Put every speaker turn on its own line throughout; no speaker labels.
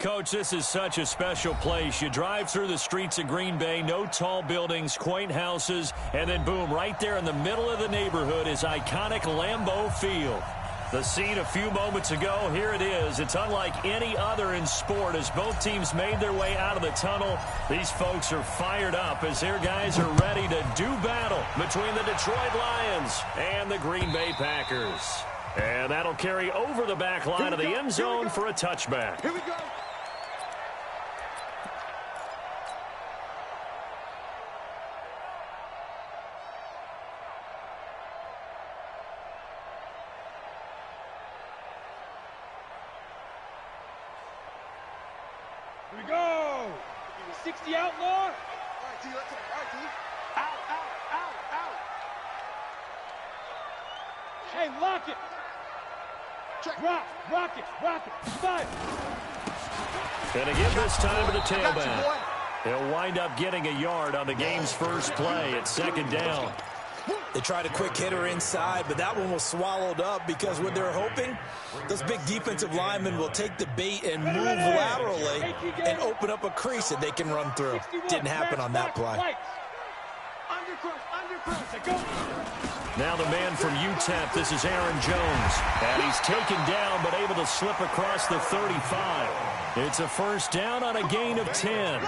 Coach, this is such a special place. You drive through the streets of Green Bay, no tall buildings, quaint houses, and then boom, right there in the middle of the neighborhood is iconic Lambeau Field. The scene a few moments ago, here it is. It's unlike any other in sport as both teams made their way out of the tunnel. These folks are fired up as their guys are ready to do battle between the Detroit Lions and the Green Bay Packers. And that'll carry over the back line of the end zone for a touchback.
Here we go. Here we go. 60 outlaw. All right, T. Let's go. All right, T. Out. Hey, lock it. Check. Rock it. 5.
Gonna give this time to the tailback. He'll wind up getting a yard on the game's first play at second down.
They tried a quick hitter inside, but that one was swallowed up because what they're hoping, those big defensive linemen will take the bait and move laterally and open up a crease that they can run through. Didn't happen on that play.
Now the man from UTEP, this is Aaron Jones. And he's taken down but able to slip across the 35. It's a first down on a gain of 10.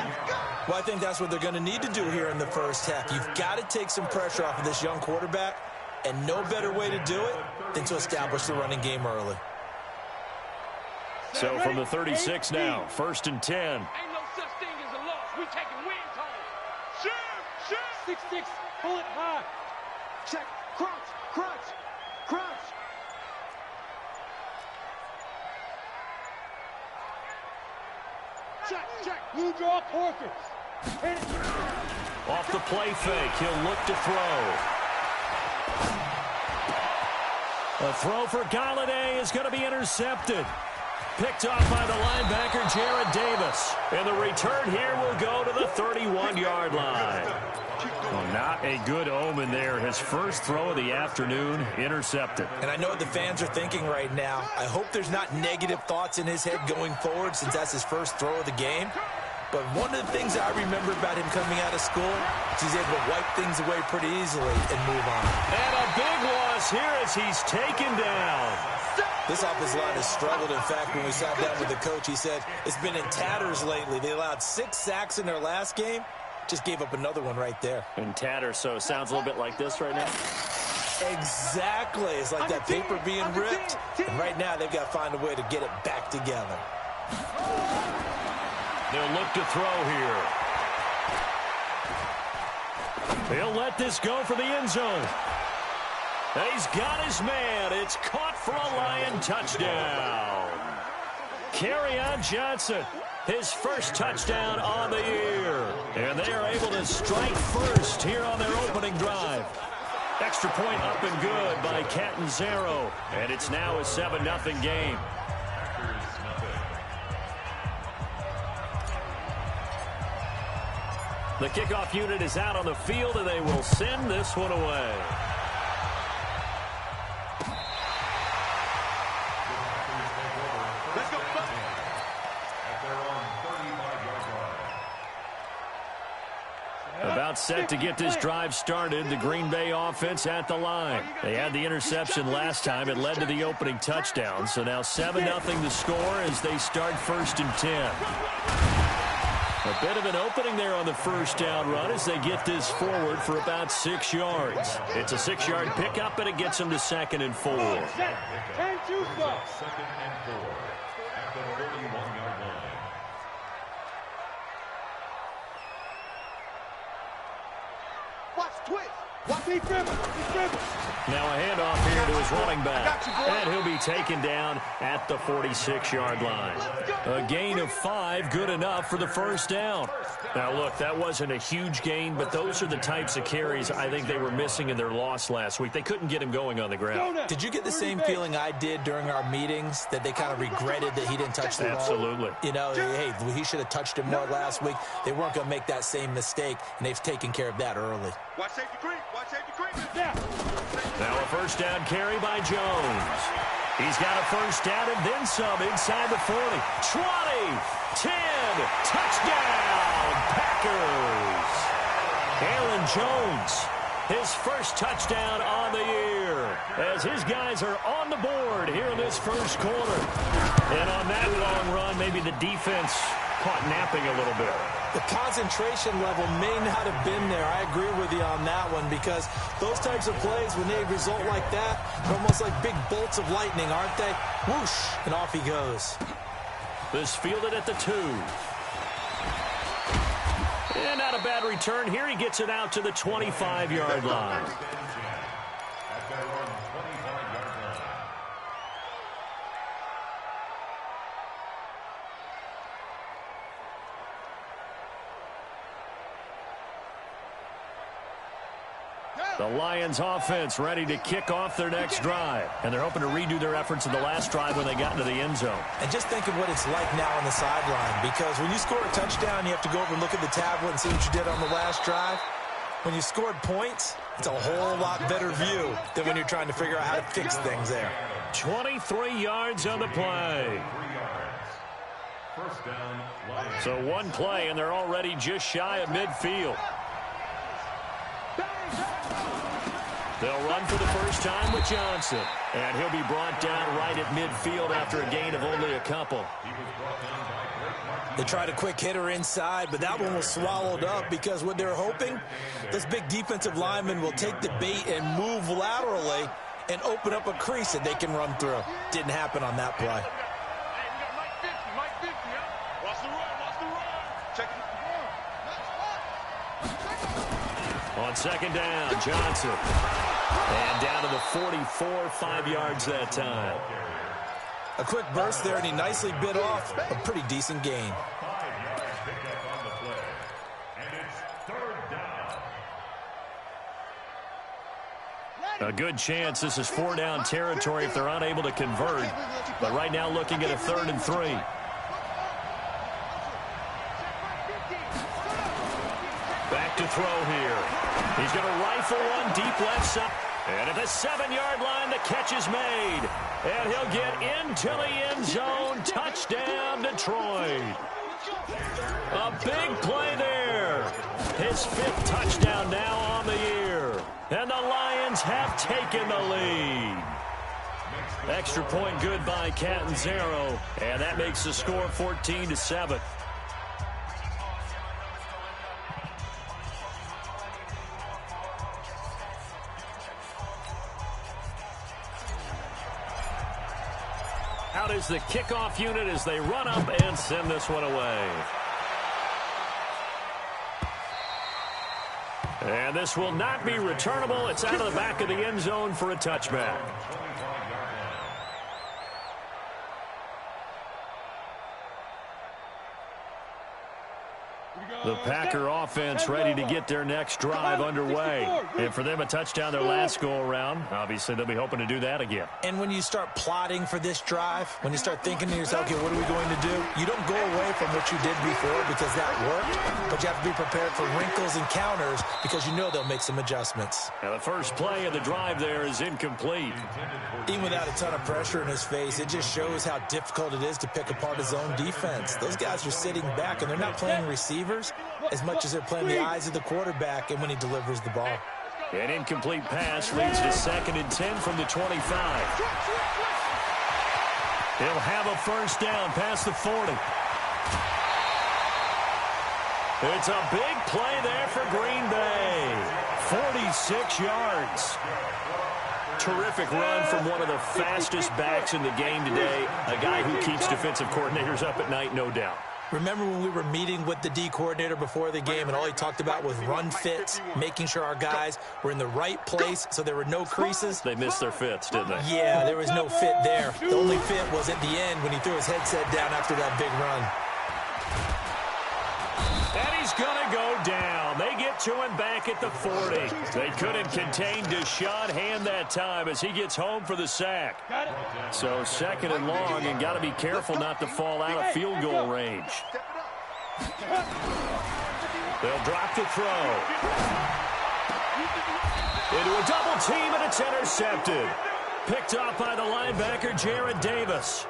Well, I think that's what they're going to need to do here in the first half. You've got to take some pressure off of this young quarterback, and no better way to do it than to establish the running game early.
So from the 36 now, first and 10.
Ain't no such thing as a loss. We taking wins home. Shoot. 6-6. Pull it high. Check. Crunch. Check. You draw Corkers. Hit it.
Off the play fake, he'll look to throw. A throw for Galladay is going to be intercepted. Picked off by the linebacker, Jared Davis. And the return here will go to the 31-yard line. Well, not a good omen there. His first throw of the afternoon, intercepted.
And I know what the fans are thinking right now. I hope there's not negative thoughts in his head going forward since that's his first throw of the game. But one of the things I remember about him coming out of school is he's able to wipe things away pretty easily and move on.
And a big loss here as he's taken down.
This offensive line has struggled. In fact, when we sat down with the coach, he said it's been in tatters lately. They allowed 6 sacks in their last game. Just gave up another one right there.
In tatters, so it sounds a little bit like this right now.
Exactly. It's like that paper being ripped. And right now, they've got to find a way to get it back together.
They'll look to throw here. They'll let this go for the end zone. He's got his man. It's caught for a Lion touchdown. Kerryon Johnson, his first touchdown on the year. And they are able to strike first here on their opening drive. Extra point up and good by Catanzaro. And it's now a 7-0 game. The kickoff unit is out on the field, and they will send this one away.
Let's go.
About set to get this drive started, the Green Bay offense at the line. They had the interception last time. It led to the opening touchdown. So now 7-0 to score as they start first and 10. A bit of an opening there on the first down run as they get this forward for about 6 yards. It's a 6-yard pickup, and it gets them to 2nd and 4.
Second and 4 at the 31-yard line. Watch twist. Watch me dribble.
Now a handoff here to his running back. And he'll be taken down at the 46-yard line. A gain of 5, good enough for the first down. Now, look, that wasn't a huge gain, but those are the types of carries I think they were missing in their loss last week. They couldn't get him going on the ground.
Did you get the same feeling I did during our meetings, that they kind of regretted that he didn't touch the ball?
Absolutely.
You know, hey, he should have touched him more last week. They weren't going to make that same mistake, and they've taken care of that early.
Watch safety creep.
Now a first down carry by Jones. He's got a first down and then some inside the 40. 20, 10, touchdown, Packers. Aaron Jones, his first touchdown on the year, as his guys are on the board here in this first quarter. And on that long run, maybe the defense caught napping a little bit.
The concentration level may not have been there. I agree with you on that one, because those types of plays, when they result like that, they're almost like big bolts of lightning, aren't they? Whoosh, and off he goes.
This fielded at the 2. And not a bad return here. He gets it out to the 25-yard line. The Lions offense ready to kick off their next drive. And they're hoping to redo their efforts in the last drive when they got into the end zone.
And just think of what it's like now on the sideline, because when you score a touchdown, you have to go over and look at the tablet and see what you did on the last drive. When you scored points, it's a whole lot better view than when you're trying to figure out how to fix things there.
23 yards on the play. So one play, and they're already just shy of midfield. They'll run for the first time with Johnson. And he'll be brought down right at midfield after a gain of only a couple.
They tried a quick hitter inside, but that one was swallowed up, because what they're hoping, this big defensive lineman will take the bait and move laterally and open up a crease that they can run through. Didn't happen on that play.
On second down, Johnson. And down to the 44, 5 yards that time.
A quick burst there, and he nicely bit off a pretty decent gain.
A good chance this is 4-down territory if they're unable to convert. But right now looking at a 3rd and 3. Back to throw here. He's going to rifle one deep left side. And at the 7-yard line, the catch is made. And he'll get into the end zone. Touchdown, Detroit. A big play there. His 5th touchdown now on the year. And the Lions have taken the lead. Extra point good by Catanzaro. And that makes the score 14-7. Out is the kickoff unit as they run up and send this one away. And this will not be returnable. It's out of the back of the end zone for a touchback. The Packer offense ready to get their next drive underway. And for them, a touchdown their last go-around. Obviously, they'll be hoping to do that again.
And when you start plotting for this drive, when you start thinking to yourself, okay, what are we going to do? You don't go away from what you did before because that worked, but you have to be prepared for wrinkles and counters because you know they'll make some adjustments.
Now, the first play of the drive there is incomplete.
Even without a ton of pressure in his face, it just shows how difficult it is to pick apart his own defense. Those guys are sitting back, and they're not playing receivers as much as they're playing the eyes of the quarterback and when he delivers the ball.
An incomplete pass leads to 2nd and 10 from the 25. He'll have a first down past the 40. It's a big play there for Green Bay. 46 yards. Terrific run from one of the fastest backs in the game today. A guy who keeps defensive coordinators up at night, no doubt.
Remember when we were meeting with the D coordinator before the game and all he talked about was run fits, making sure our guys were in the right place so there were no creases?
They missed their fits, didn't they?
Yeah, there was no fit there. The only fit was at the end when he threw his headset down after that big run.
And he's going to go down. They get to him back at the 40. They couldn't contain Deshaun Hand that time as he gets home for the sack. So 2nd and long, and got to be careful not to fall out of field goal range. They'll drop the throw. Into a double team, and it's intercepted. Picked off by the linebacker, Jarrad Davis.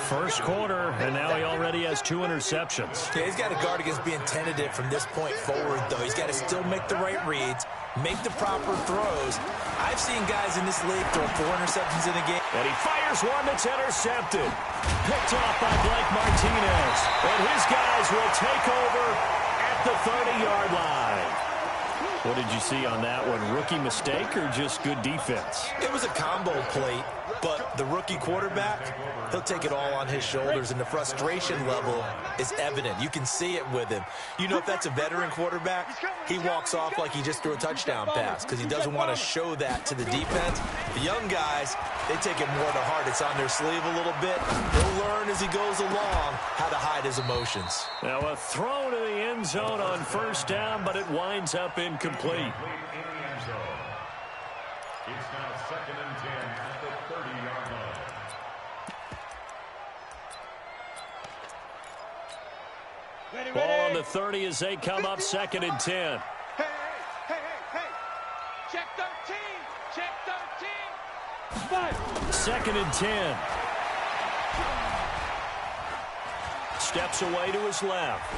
First quarter, and now he already has 2 interceptions.
Yeah, he's got to guard against being tentative from this point forward, though. He's got to still make the right reads, make the proper throws. I've seen guys in this league throw 4 interceptions in a game.
And he fires one that's intercepted. Picked off by Blake Martinez. And his guys will take over at the 30-yard line. What did you see on that one? Rookie mistake or just good defense?
It was a combo plate, but the rookie quarterback, he'll take it all on his shoulders, and the frustration level is evident. You can see it with him. You know, if that's a veteran quarterback, he walks off like he just threw a touchdown pass because he doesn't want to show that to the defense. The young guys, they take it more to heart. It's on their sleeve a little bit. He'll learn as he goes along how to hide his emotions.
Now a throw to the end zone on first down, but it winds up incomplete.
It's now 2nd and 10 at the 30-yard line.
Ball on the 30 as they come up 2nd and 10.
Hey. Check 13. Check 13. 5.
2nd and 10. Steps away to his left.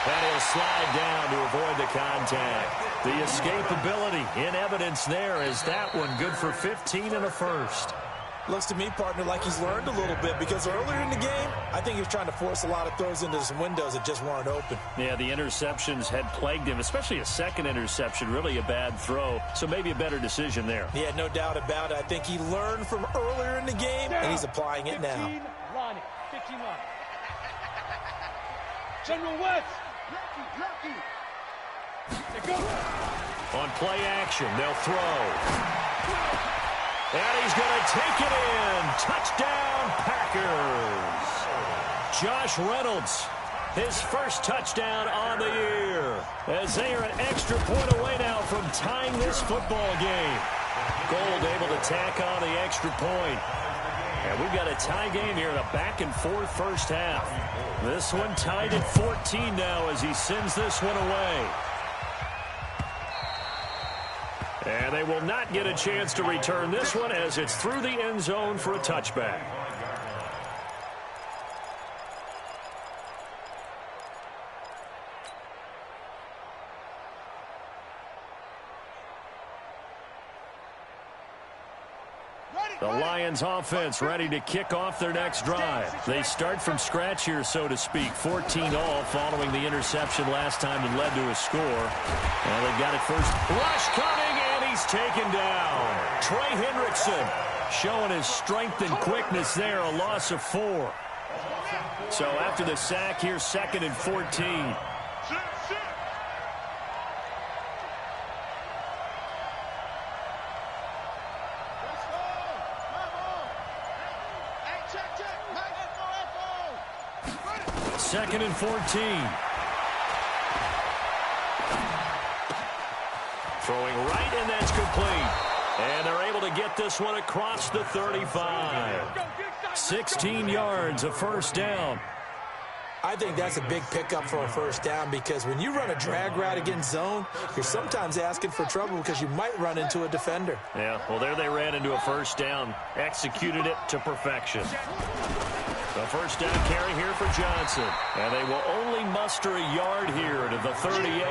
And he'll slide down to avoid the contact. The escapability in evidence there is that one good for 15 and a first.
Looks to me, partner, like he's learned a little bit because earlier in the game, I think he was trying to force a lot of throws into some windows that just weren't open.
Yeah, the interceptions had plagued him, especially a second interception, really a bad throw. So maybe a better decision there.
Yeah, no doubt about it. I think he learned from earlier in the game, and he's applying it now.
15 line. General West.
On play action, they'll throw. And he's going to take it in. Touchdown, Packers. Josh Reynolds, his first touchdown on the year. As they are an extra point away now from tying this football game. Gold able to tack on the extra point. And we've got a tie game here in a back-and-forth first half. This one tied at 14 now as he sends this one away. And they will not get a chance to return this one as it's through the end zone for a touchback. The Lions offense ready to kick off their next drive. They start from scratch here, so to speak. 14-all following the interception last time that led to a score. Well, they've got it first. Rush coming, and he's taken down. Trey Hendrickson showing his strength and quickness there, a loss of 4. So after the sack here, 2nd and 14. Second and 14. Throwing right, and that's complete. And they're able to get this one across the 35. 16 yards, a first down.
I think that's a big pickup for a first down because when you run a drag route against zone, you're sometimes asking for trouble because you might run into a defender.
Yeah, well, there they ran into a first down, executed it to perfection. The first down carry here for Johnson. And they will only muster a yard here to the 38.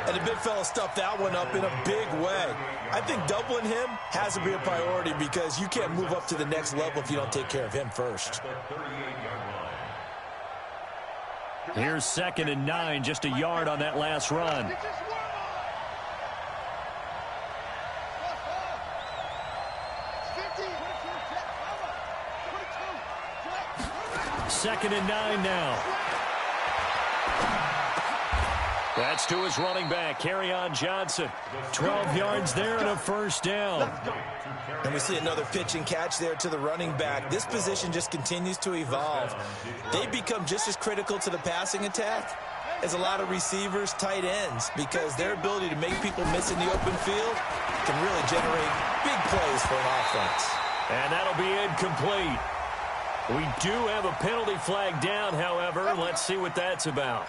And the big fella stuffed that one up in a big way. I think doubling him has to be a priority because you can't move up to the next level if you don't take care of him first.
Here's 2nd and 9, just a yard on that last run. Second and 9 now. That's to his running back, Kerryon Johnson. 12 yards there and a first down.
And we see another pitch and catch there to the running back. This position just continues to evolve. They become just as critical to the passing attack as a lot of receivers, tight ends, because their ability to make people miss in the open field can really generate big plays for an offense.
And that'll be incomplete. We do have a penalty flag down, however. Let's see what that's about.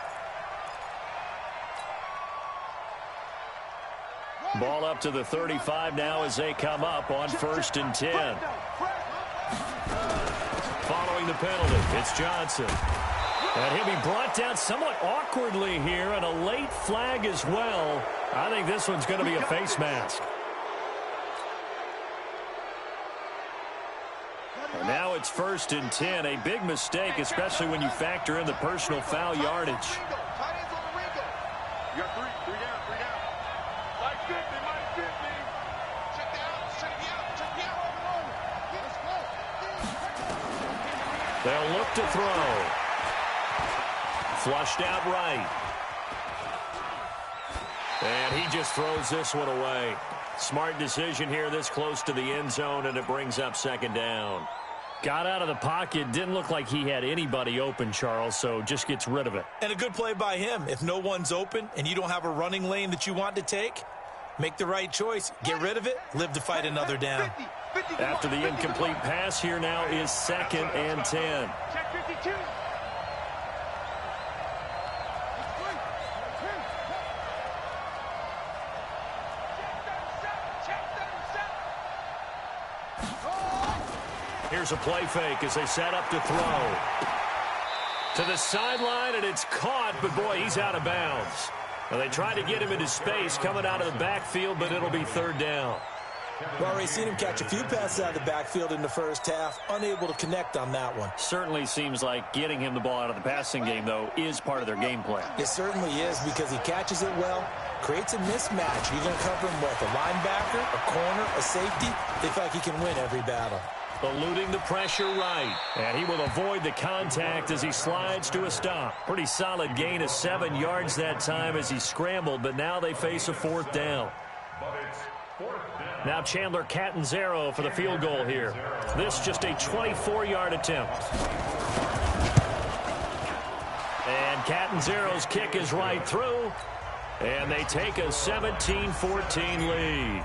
Ball up to the 35 now as they come up on 1st and 10. Following the penalty, it's Johnson. And he'll be brought down somewhat awkwardly here, and a late flag as well. I think this one's going to be a face mask. And now it's 1st and 10. A big mistake, especially when you factor in the personal foul yardage.
You got three down. Like 50, minus 50. Check me out.
They'll look to throw. Flushed out right. And he just throws this one away. Smart decision here this close to the end zone, and it brings up 2nd down. Got out of the pocket. Didn't look like he had anybody open, Charles, so just gets rid of it.
And a good play by him. If no one's open and you don't have a running lane that you want to take, make the right choice. Get rid of it. Live to fight another down.
After the incomplete pass, here now is 2nd and 10.
Check 52.
Here's a play fake as they set up to throw. To the sideline, and it's caught, but boy, he's out of bounds. Now, they tried to get him into space coming out of the backfield, but it'll be 3rd down.
We've already seen him catch a few passes out of the backfield in the first half, unable to connect on that one.
Certainly seems like getting him the ball out of the passing game, though, is part of their game plan.
It certainly is, because he catches it well, creates a mismatch. You're going to cover him with a linebacker, a corner, a safety. They feel like he can win every battle.
Eluding the pressure right. And he will avoid the contact as he slides to a stop. Pretty solid gain of 7 yards that time as he scrambled, but now they face a 4th down. Now Chandler Catanzaro for the field goal here. This just a 24-yard attempt. And Catanzaro's kick is right through. And they take a 17-14 lead.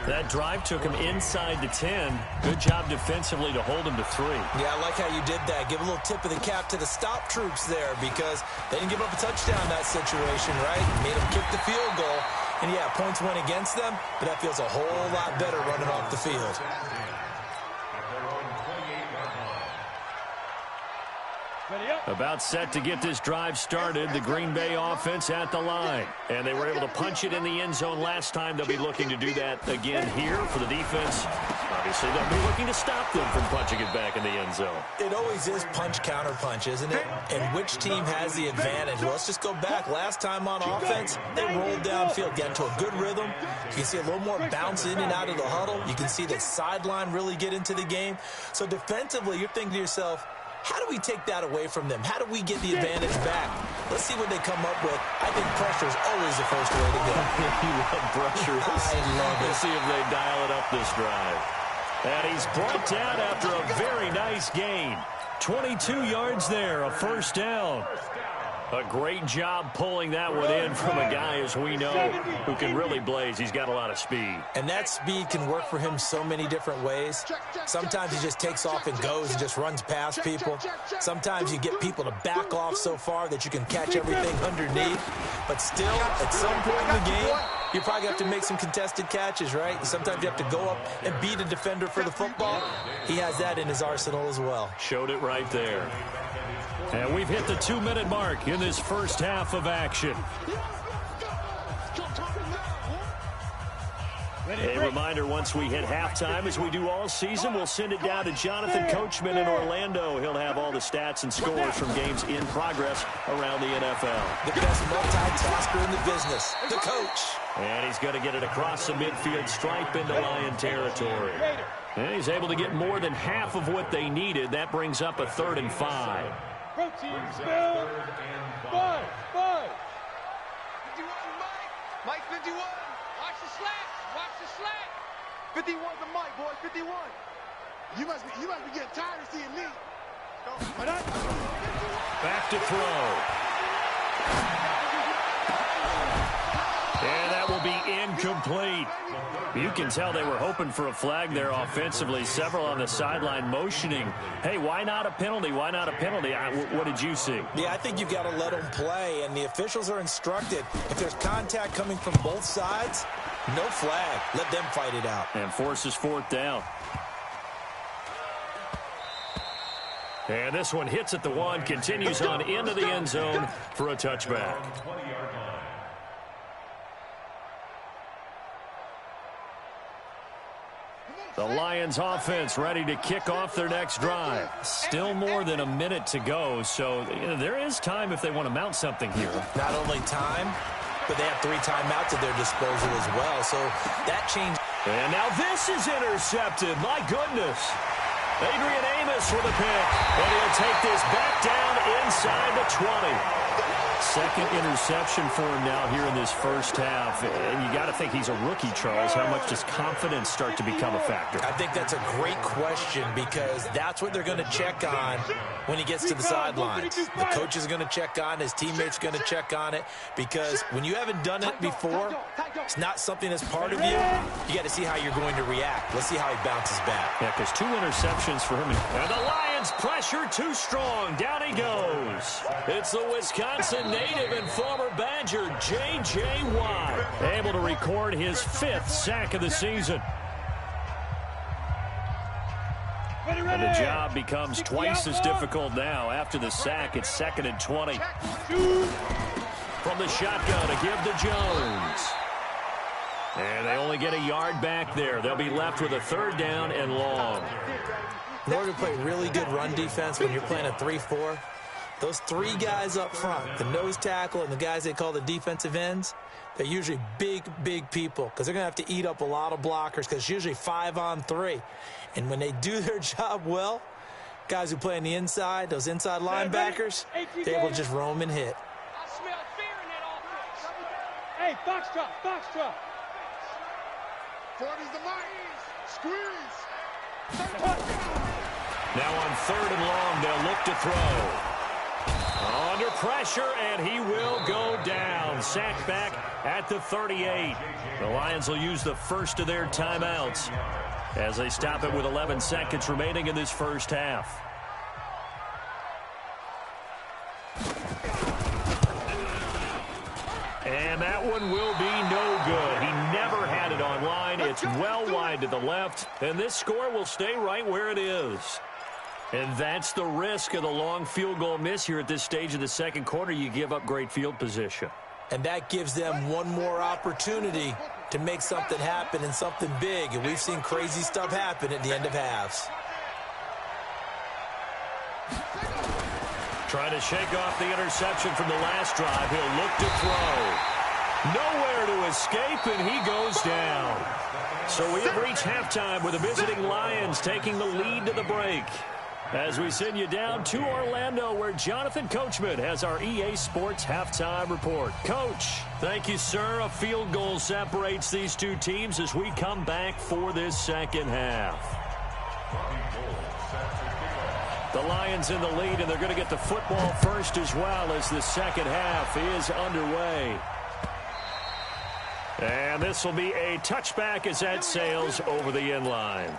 That drive took him inside the 10. Good job defensively to hold him to 3.
Yeah, I like how you did that. Give a little tip of the cap to the stop troops there, because they didn't give up a touchdown in that situation, right? Made them kick the field goal. And, yeah, points went against them, but that feels a whole lot better running off the field.
About set to get this drive started, the Green Bay offense at the line. And they were able to punch it in the end zone last time. They'll be looking to do that again here for the defense. Obviously, they'll be looking to stop them from punching it back in the end zone.
It always is punch-counter-punch, isn't it? And which team has the advantage? Well, let's just go back. Last time on offense, they rolled downfield, get into a good rhythm. You can see a little more bounce in and out of the huddle. You can see the sideline really get into the game. So defensively, you're thinking to yourself, how do we take that away from them? How do we get the advantage back? Let's see what they come up with. I think pressure is always the first way to go.
You love pressure.
I love it.
Let's see if they dial it up this drive. And he's brought down after a very nice gain. 22 yards there, a 1st down. A great job pulling that one in from a guy, as we know, who can really blaze. He's got a lot of speed.
And that speed can work for him so many different ways. Sometimes he just takes off and goes and just runs past people. Sometimes you get people to back off so far that you can catch everything underneath. But still, at some point in the game, you probably have to make some contested catches, right? Sometimes you have to go up and beat a defender for the football. He has that in his arsenal as well.
Showed it right there. And we've hit the 2-minute mark in this first half of action. A reminder, once we hit halftime, as we do all season, we'll send it down to Jonathan Coachman in Orlando. He'll have all the stats and scores from games in progress around the NFL.
The best multitasker in the business, the coach.
And he's going to get it across the midfield stripe into Lion territory. And he's able to get more than half of what they needed. That brings up a 3rd and 5.
Protein, spell. 5. 51, Mike. Mike 51. Watch the slack. Watch the slack. 51's the Mike, boy. 51. You must be getting tired of seeing me.
Back to throw. And that will be incomplete. You can tell they were hoping for a flag there offensively. Several on the sideline motioning. Hey, why not a penalty? Why not a penalty? What did you see?
Yeah, I think you've got to let them play, and the officials are instructed. If there's contact coming from both sides, No flag. Let them fight it out.
And forces fourth down. And this one hits at the 1, continues on into the end zone for a touchback. The Lions offense ready to kick off their next drive. Still more than a minute to go, so there is time if they want to mount something here.
Not only time, but they have 3 timeouts at their disposal as well, so that change.
And now this is intercepted. My goodness. Adrian Amos with a pick, and he'll take this back down inside the 20. Second interception for him now here in this first half. And you got to think he's a rookie, Charles. How much does confidence start to become a factor?
I think that's a great question because that's what they're going to check on when he gets to the sidelines. The coach is going to check on, his teammates are going to check on it because when you haven't done it before, it's not something that's part of you. You got to see how you're going to react. Let's see how he bounces back.
Yeah, because 2 interceptions for him. And the Lions pressure too strong. Down he goes. It's the Wisconsin native and former Badger, J.J. Watt, able to record his 5th sack of the season. And the job becomes twice as difficult now. After the sack, it's 2nd and 20. From the shotgun to give to Jones. And they only get a yard back there. They'll be left with a 3rd down and long.
In order to play really good run defense when you're playing a 3-4, those 3 guys up front, the nose tackle and the guys they call the defensive ends, they're usually big, big people because they're going to have to eat up a lot of blockers because it's usually 5 on 3. And when they do their job well, guys who play on the inside, those inside linebackers, they're able to just roam and hit.
I smell fear in that offense. Hey, box drop.
40's the mark. Squeeze.
Now on 3rd and long, they'll look to throw. Under pressure, and he will go down. Sacked back at the 38. The Lions will use the first of their timeouts as they stop it with 11 seconds remaining in this first half. And that one will be no good. He never had it on line. It's well wide to the left, and this score will stay right where it is. And that's the risk of the long field goal miss here at this stage of the second quarter. You give up great field position.
And that gives them one more opportunity to make something happen and something big. And we've seen crazy stuff happen at the end of halves.
Trying to shake off the interception from the last drive. He'll look to throw. Nowhere to escape, and he goes down. So we have reached halftime with the visiting Lions taking the lead to the break. As we send you down to Orlando, where Jonathan Coachman has our EA Sports Halftime Report. Coach, thank you, sir. A field goal separates these 2 teams as we come back for this second half. The Lions in the lead, and they're going to get the football first as well as the second half is underway. And this will be a touchback as that sails over the end line.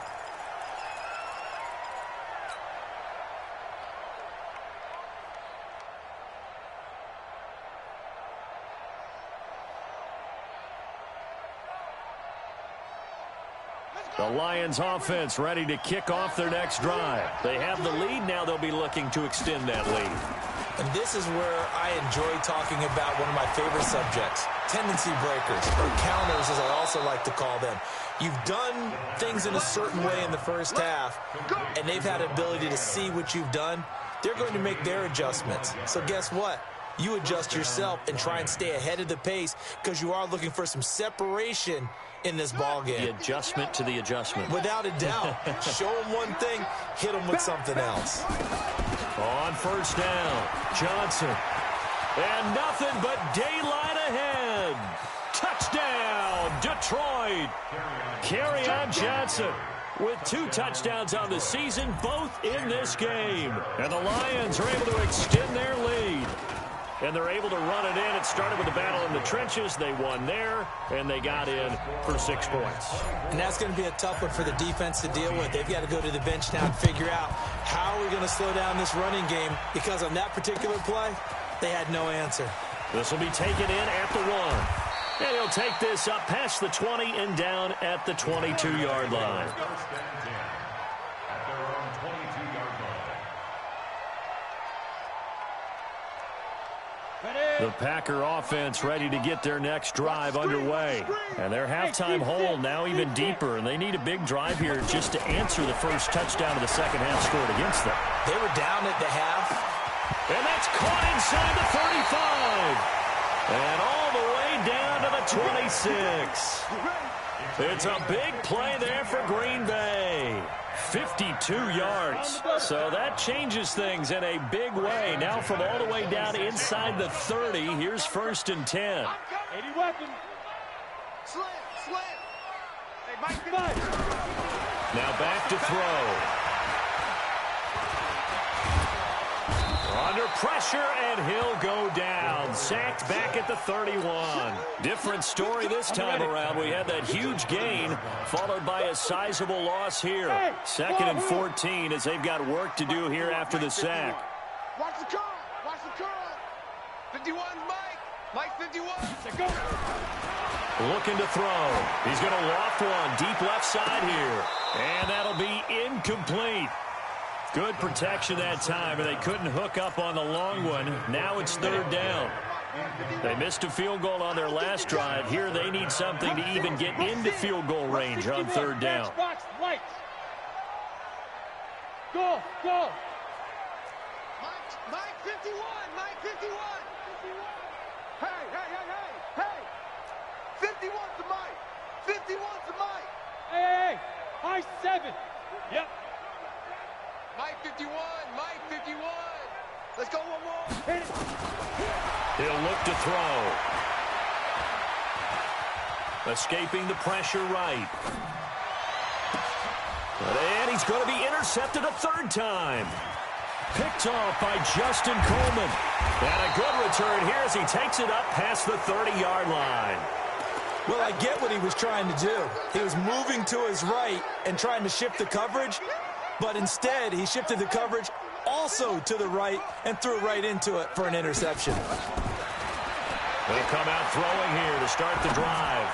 The Lions offense ready to kick off their next drive. They have the lead now. They'll be looking to extend that lead.
And this is where I enjoy talking about one of my favorite subjects, tendency breakers, or counters as I also like to call them. You've done things in a certain way in the first half, and they've had an ability to see what you've done. They're going to make their adjustments. So guess what? You adjust yourself and try and stay ahead of the pace because you are looking for some separation in this ball game.
The adjustment to the adjustment.
Without a doubt. Show them one thing, hit them with something else.
On first down, Johnson. And nothing but daylight ahead. Touchdown, Detroit. Kerryon Johnson with 2 touchdowns on the season, both in this game. And the Lions are able to extend their lead. And they're able to run it in. It started with a battle in the trenches. They won there, and they got in for 6 points.
And that's going to be a tough one for the defense to deal with. They've got to go to the bench now and figure out how are we going to slow down this running game, because on that particular play, they had no answer.
This will be taken in at the 1. And he'll take this up past the 20 and down at the 22-yard line.
First and 10 at their own 22-yard line.
The Packer offense ready to get their next drive underway. And their halftime hole now even deeper, and they need a big drive here just to answer the first touchdown of the second half scored against them.
They were down at the half.
And that's caught inside the 35. And all the way down to the 26. It's a big play there for Green Bay. 52 yards. So that changes things in a big way. Now from all the way down inside the 30, here's 1st and 10.
80 weapon. Slam. Hey, Mike,
Now back to throw. Under pressure, and he'll go down. Sacked back at the 31. Different story this time around. We had that huge gain, followed by a sizable loss here. 2nd and 14 as they've got work to do here after the sack.
Watch the curl. 51, Mike. Mike, 51. Go.
Looking to throw. He's going to loft one deep left side here. And that'll be incomplete. Good protection that time, and they couldn't hook up on the long one. Now it's 3rd down. They missed a field goal on their last drive. Here they need something to even get into field goal range on 3rd down.
Go. Mike 51. Mike 51. Hey. 51 to Mike. 51 to Mike. Hey. High 7. Yep. Mike 51, Mike 51. Let's go one more. Hit it.
He'll look to throw. Escaping the pressure right. And he's going to be intercepted a 3rd time. Picked off by Justin Coleman. And a good return here as he takes it up past the 30-yard line.
Well, I get what he was trying to do. He was moving to his right and trying to shift the coverage. But instead, he shifted the coverage also to the right and threw right into it for an interception.
They'll come out throwing here to start the drive.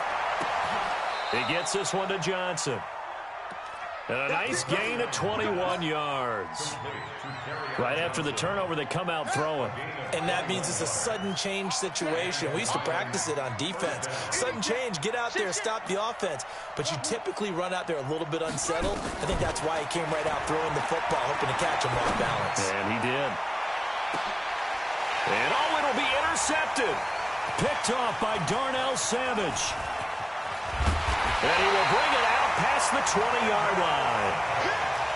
He gets this one to Johnson. And a nice gain of 21 yards. Right after the turnover, they come out throwing.
And that means it's a sudden change situation. We used to practice it on defense. Sudden change, get out there, stop the offense. But you typically run out there a little bit unsettled. I think that's why he came right out throwing the football, hoping to catch him off balance.
And he did. And it'll be intercepted. Picked off by Darnell Savage. And he will bring it out past the 20-yard line.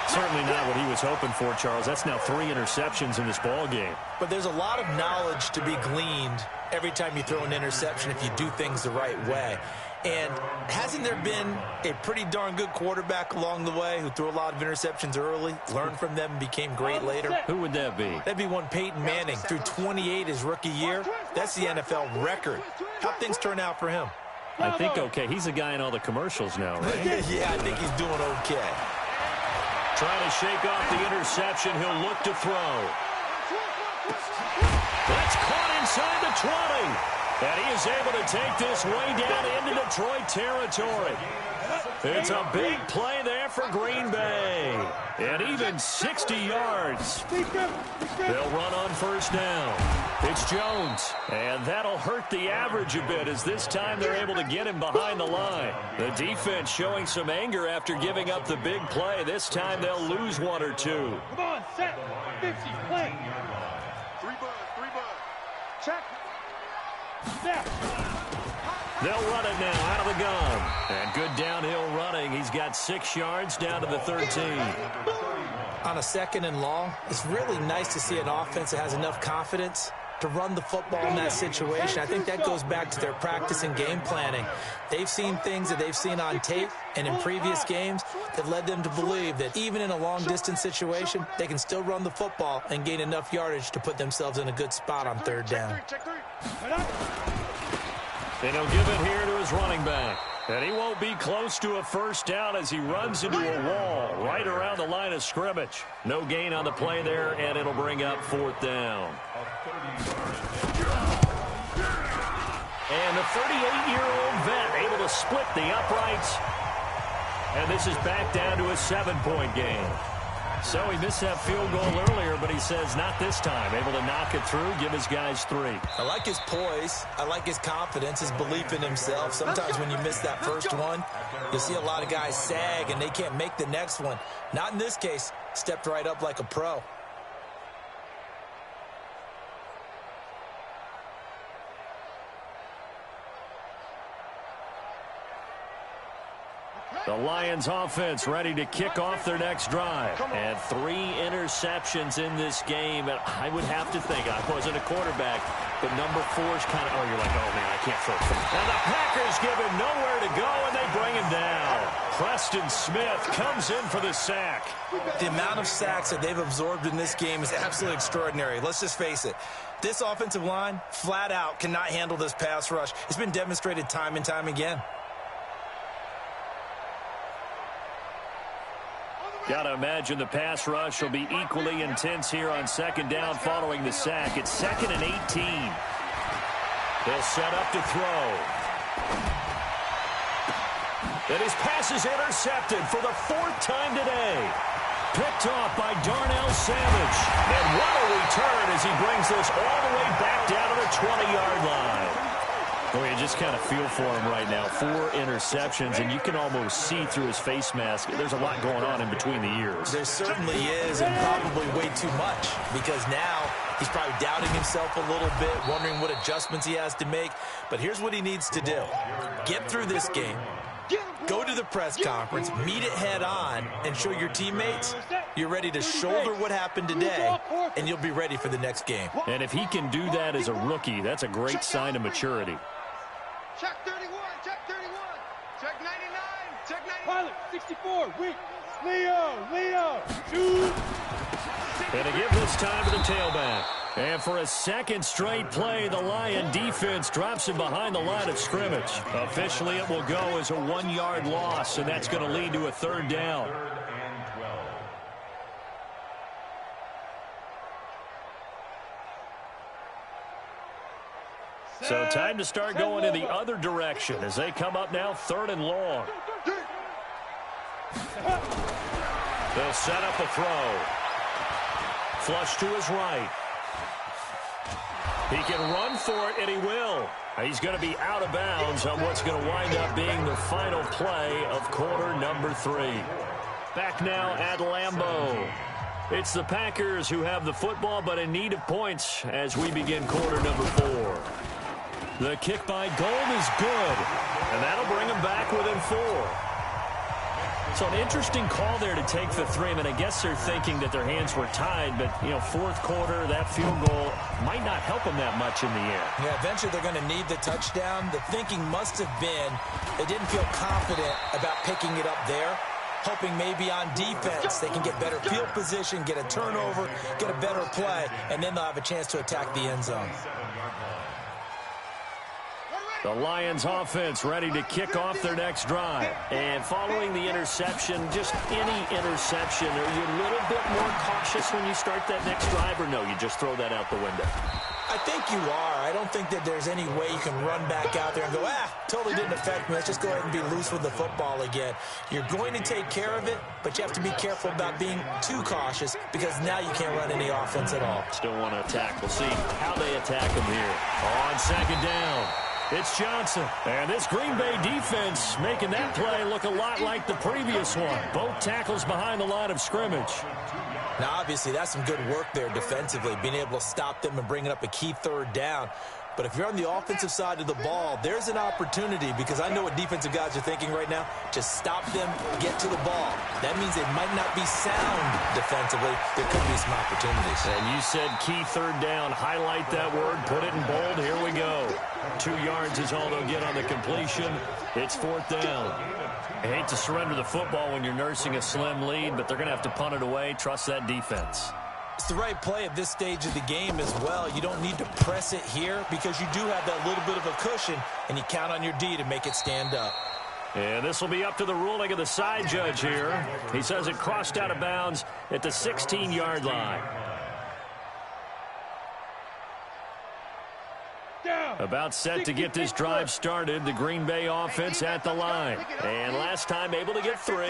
Certainly not what he was hoping for, Charles. That's now 3 interceptions in this ball game.
But there's a lot of knowledge to be gleaned every time you throw an interception if you do things the right way. And hasn't there been a pretty darn good quarterback along the way who threw a lot of interceptions early, learned from them, and became great later?
Who would that be?
That'd be one Peyton Manning. Threw 28 his rookie year. That's the NFL record. How'd things turn out for him?
I think okay. He's a guy in all the commercials now, right?
Yeah, I think he's doing okay.
Trying to shake off the interception. He'll look to throw. That's caught inside the 20. And he is able to take this way down into Detroit territory. It's a big play there for Green Bay. And even 60 yards. They'll run on 1st down. It's Jones. And that'll hurt the average a bit as this time they're able to get him behind the line. The defense showing some anger after giving up the big play. This time they'll lose 1 or 2.
Come on, set. 50, play. 3 bud. Check. Snap.
They'll run it now out of the gun. And good downhill running. He's got 6 yards down to the 13.
On a 2nd and long, it's really nice to see an offense that has enough confidence to run the football in that situation. I think that goes back to their practice and game planning. They've seen things that they've seen on tape and in previous games that led them to believe that even in a long-distance situation, they can still run the football and gain enough yardage to put themselves in a good spot on 3rd down.
And he'll give it here to his running back. And he won't be close to a 1st down as he runs into a wall right around the line of scrimmage. No gain on the play there, and it'll bring up 4th down. And the 38-year-old vet able to split the uprights. And this is back down to a 7-point game. So he missed that field goal earlier, but he says not this time. Able to knock it through, give his guys 3.
I like his poise. I like his confidence, his belief in himself. Sometimes when you miss that first one, you'll see a lot of guys sag and they can't make the next one. Not in this case. Stepped right up like a pro.
The Lions offense ready to kick off their next drive. And 3 interceptions in this game. And I would have to think, I wasn't a quarterback, but number 4 is kind of, you're like, oh, man, I can't throw it. And the Packers give him nowhere to go, and they bring him down. Preston Smith comes in for the sack.
The amount of sacks that they've absorbed in this game is absolutely extraordinary. Let's just face it. This offensive line, flat out, cannot handle this pass rush. It's been demonstrated time and time again.
Got to imagine the pass rush will be equally intense here on second down following the sack. It's 2nd and 18. They'll set up to throw. And his pass is intercepted for the 4th time today. Picked off by Darnell Savage. And what a return as he brings this all the way back down to the 20-yard line. Well, you just kind of feel for him right now. 4 interceptions, and you can almost see through his face mask. There's a lot going on in between the ears.
There certainly is, and probably way too much, because now he's probably doubting himself a little bit, wondering what adjustments he has to make. But here's what he needs to do. Get through this game. Go to the press conference, meet it head on, and show your teammates you're ready to shoulder what happened today, and you'll be ready for the next game.
And if he can do that as a rookie, that's a great sign of maturity.
Check 31, check 31, check 99, check 99.
Pilot, 64, weak. Leo, shoot.
And to give this time to the tailback. And for a second straight play, the Lion defense drops him behind the line of scrimmage. Officially, it will go as a 1-yard loss, and that's going to lead to a 3rd down. So time to start going in the other direction as they come up now 3rd and long. They'll set up a throw. Flush to his right. He can run for it, and he will. He's going to be out of bounds on what's going to wind up being the final play of quarter number 3. Back now at Lambeau. It's the Packers who have the football, but in need of points as we begin quarter number 4. The kick by Gold is good, and that'll bring him back within 4. So an interesting call there to take the 3. I mean, I guess they're thinking that their hands were tied, but, 4th quarter, that field goal might not help them that much in the air.
Yeah, eventually they're going to need the touchdown. The thinking must have been they didn't feel confident about picking it up there, hoping maybe on defense they can get better field position, get a turnover, get a better play, and then they'll have a chance to attack the end zone.
The Lions offense ready to kick off their next drive. And following the interception, just any interception, are you a little bit more cautious when you start that next drive, or no, you just throw that out the window?
I think you are. I don't think that there's any way you can run back out there and go, totally didn't affect me. Let's just go ahead and be loose with the football again. You're going to take care of it, but you have to be careful about being too cautious because now you can't run any offense at all.
Still want to attack. We'll see how they attack him here. On second down. It's Johnson. And this Green Bay defense making that play look a lot like the previous one. Both tackles behind the line of scrimmage.
Now, obviously, that's some good work there defensively, being able to stop them and bringing up a key 3rd down. But if you're on the offensive side of the ball, there's an opportunity because I know what defensive guys are thinking right now. Just stop them, get to the ball. That means it might not be sound defensively. There could be some opportunities.
And you said key 3rd down. Highlight that word. Put it in bold. Here we go. 2 yards is all they'll get on the completion. It's 4th down. I hate to surrender the football when you're nursing a slim lead, but they're going to have to punt it away. Trust that defense.
It's the right play at this stage of the game as well. You don't need to press it here because you do have that little bit of a cushion, and you count on your D to make it stand up.
And this will be up to the ruling of the side judge here. He says it crossed out of bounds at the 16-yard line. About set to get this drive started. The Green Bay offense at the line. And last time able to get 3.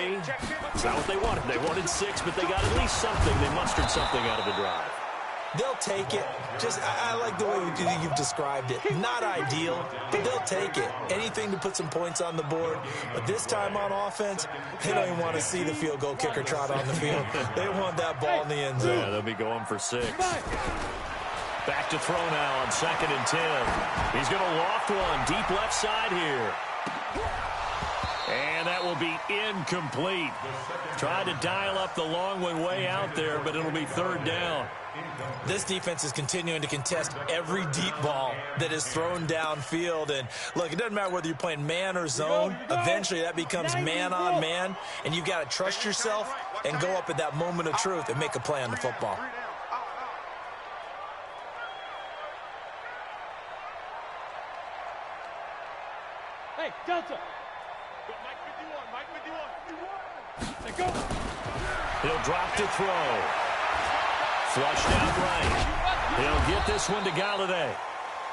It's not what they wanted. They wanted 6, but they got at least something. They mustered something out of the drive.
They'll take it. I like the way you've described it. Not ideal, but they'll take it. Anything to put some points on the board. But this time on offense, they don't even want to see the field goal kicker trot on the field. They want that ball in the end zone.
Yeah, they'll be going for 6. Back to throw now on 2nd and 10. He's going to loft one deep left side here. And that will be incomplete. Tried to dial up the long one way out there, but it'll be 3rd down.
This defense is continuing to contest every deep ball that is thrown downfield. And, look, it doesn't matter whether you're playing man or zone. Eventually, that becomes man on man, and you've got to trust yourself and go up at that moment of truth and make a play on the football.
Hey, Delta. Mike 51. Go.
He'll drop to throw. Flushed out right. He'll get this one to Galladay.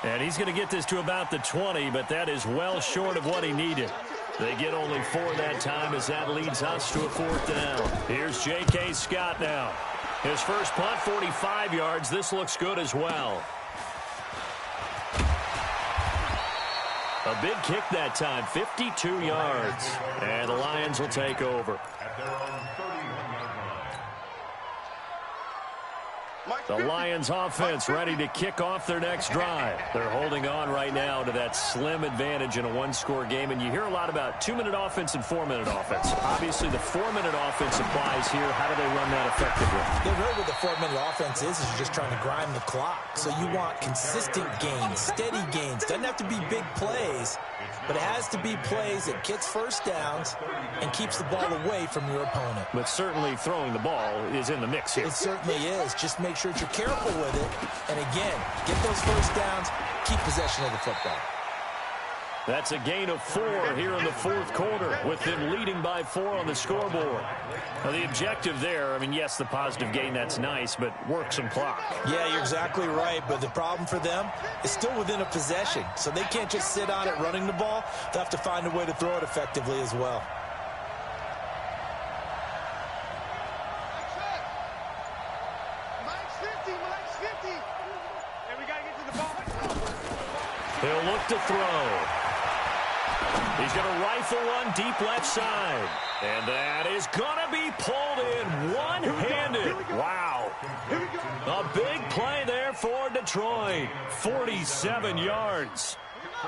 And he's going to get this to about the 20, but that is well short of what he needed. They get only 4 that time as that leads us to a 4th down. Here's J.K. Scott now. His first punt, 45 yards. This looks good as well. A big kick that time, 52 yards. And the Lions will take over. The Lions offense ready to kick off their next drive. They're holding on right now to that slim advantage in a 1-score game. And you hear a lot about 2-minute offense and 4-minute offense. Obviously, the 4-minute offense applies here. How do they run that effectively?
Yeah, really what the 4-minute offense is you're just trying to grind the clock. So you want consistent gains, steady gains. Doesn't have to be big plays, but it has to be plays that gets first downs and keeps the ball away from your opponent.
But certainly throwing the ball is in the mix here.
It certainly is. Just make sure you're careful with it. And again, get those first downs, keep possession of the football.
That's a gain of 4 here in the 4th quarter, with them leading by 4 on the scoreboard. Now, the objective there, I mean, yes, the positive gain, that's nice, but work some clock.
Yeah, you're exactly right, but the problem for them is still within a possession, so they can't just sit on it running the ball. They'll have to find a way to throw it effectively as well.
He'll look to throw. He's going to rifle one deep left side. And that is going to be pulled in one-handed. Wow. A big play there for Detroit. 47 yards.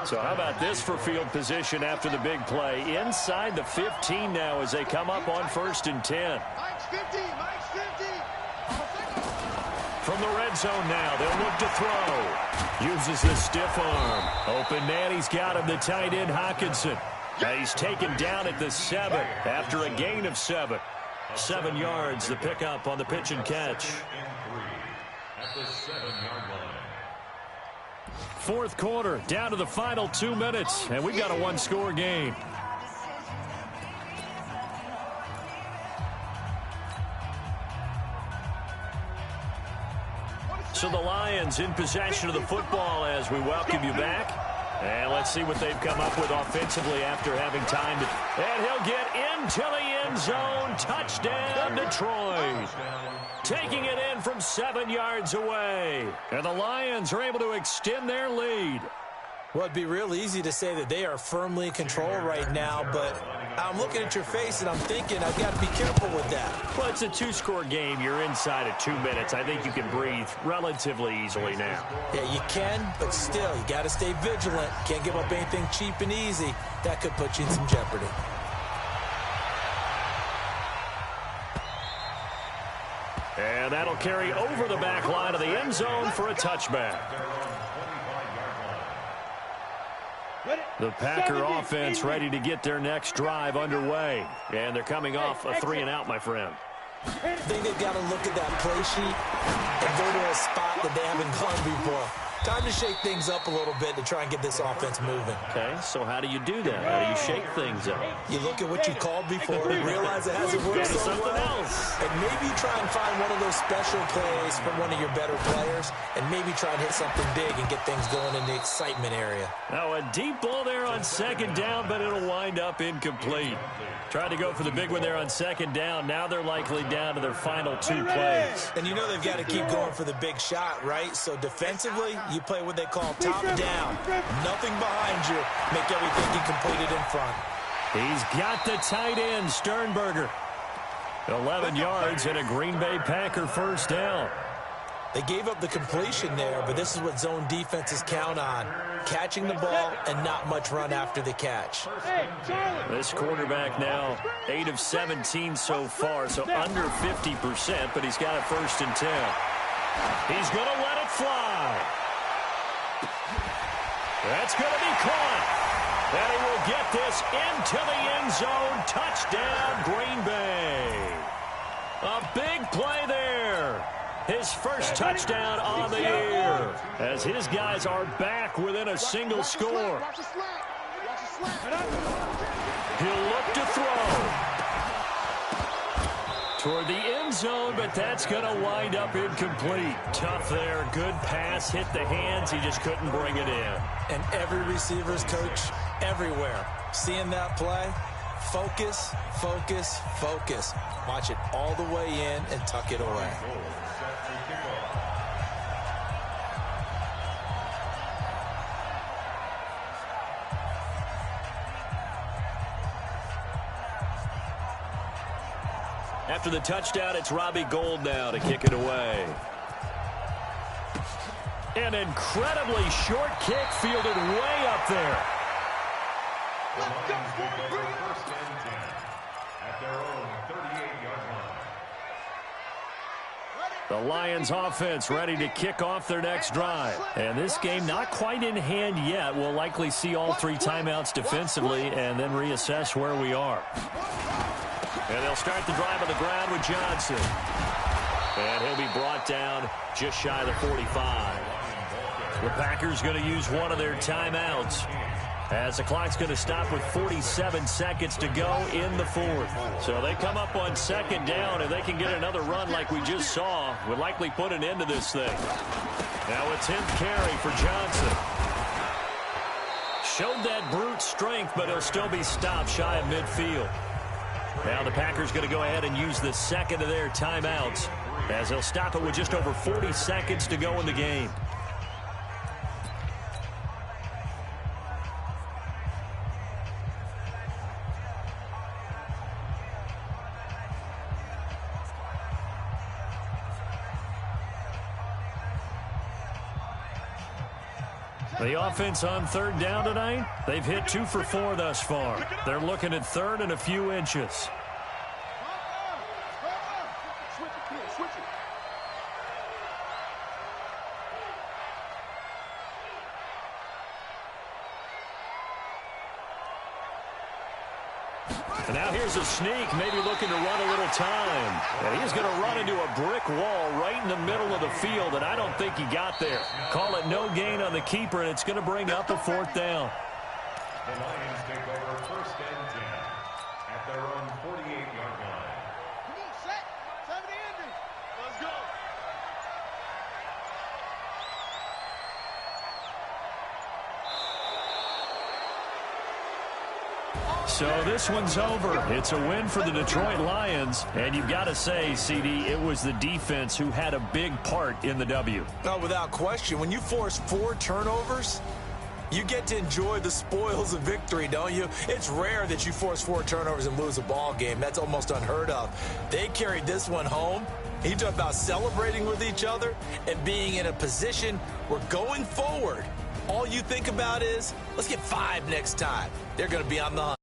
So how about this for field position after the big play? Inside the 15 now as they come up on 1st and 10. From the red zone now, they'll look to throw. Uses the stiff arm. Open man, he's got him, the tight end, Hockenson. He's taken down at the 7 after a gain of 7. 7 yards, the pickup on the pitch and catch.
At the 7-yard line.
4th quarter, down to the final 2 minutes, and we've got a 1-score game. So the Lions in possession of the football as we welcome you back. And let's see what they've come up with offensively after having time to... And he'll get into the end zone. Touchdown, Detroit. Taking it in from 7 yards away. And the Lions are able to extend their lead.
Well, it'd be real easy to say that they are firmly in control right now, but I'm looking at your face and I'm thinking I've got to be careful with that.
Well, it's a 2-score game. You're inside of 2 minutes. I think you can breathe relatively easily now.
Yeah, you can, but still, you got to stay vigilant. Can't give up anything cheap and easy. That could put you in some jeopardy.
And that'll carry over the back line of the end zone for a touchback. The Packer offense ready to get their next drive underway. And they're coming off a 3-and-out, my friend.
I think they've got to look at that play sheet and go to a spot that they haven't gone before. Time to shake things up a little bit to try and get this offense moving.
Okay, so how do you do that? How do you shake things up?
You look at what you called before and realize it hasn't worked so well.
Else.
And maybe try and find one of those special plays from one of your better players and maybe try and hit something big and get things going in the excitement area.
Now a deep ball there on second down, but it'll wind up incomplete. Tried to go for the big one there on second down. Now they're likely down to their final 2 plays.
And you know they've got to keep going for the big shot, right? So defensively, you play what they call top down. Nothing behind you. Make everything get completed in front.
He's got the tight end, Sternberger. 11 yards and a Green Bay Packer first down.
They gave up the completion there, but this is what zone defenses count on. Catching the ball and not much run after the catch.
This quarterback now 8 of 17 so far, so under 50%, but he's got a 1st and 10. He's going to let it fly. That's going to be caught. And he will get this into the end zone. Touchdown, Green Bay. A big play there. His first touchdown on the year, as his guys are back within a single score. He'll look to throw toward the end zone, but that's going to wind up incomplete. Tough there. Good pass. Hit the hands. He just couldn't bring it in.
And every receiver's coach everywhere. Seeing that play, focus, focus, focus. Watch it all the way in and tuck it away.
After the touchdown, it's Robbie Gould now to kick it away. An incredibly short kick fielded way up there.
First and 10 at their own 38-yard line.
The Lions offense ready to kick off their next drive. And this game not quite in hand yet. We'll likely see all 3 timeouts defensively and then reassess where we are. And they'll start the drive on the ground with Johnson. And he'll be brought down just shy of the 45. The Packers going to use one of their timeouts, as the clock's going to stop with 47 seconds to go in the 4th. So they come up on second down, and they can get another run like we just saw. Would likely put an end to this thing. Now a 10th carry for Johnson. Showed that brute strength, but he'll still be stopped shy of midfield. Now the Packers going to go ahead and use the second of their timeouts, as they'll stop it with just over 40 seconds to go in the game. The offense on third down tonight, they've hit 2 for 4 thus far. They're looking at third and a few inches. And now here's a sneak, maybe looking to run a little time. And he's going to run into a brick wall right in the middle of the field, and I don't think he got there. Call it no gain on the keeper, and it's going to bring up a 4th down.
The Lions take over first and 10 at their own 48-yard line.
Come on, set. Time to end it. Let's go.
So this one's over. It's a win for the Detroit Lions. And you've got to say, CD, it was the defense who had a big part in the W.
No, without question. When you force 4 turnovers, you get to enjoy the spoils of victory, don't you? It's rare that you force 4 turnovers and lose a ball game. That's almost unheard of. They carried this one home. He talked about celebrating with each other and being in a position where going forward, all you think about is, let's get 5 next time. They're going to be on the hunt.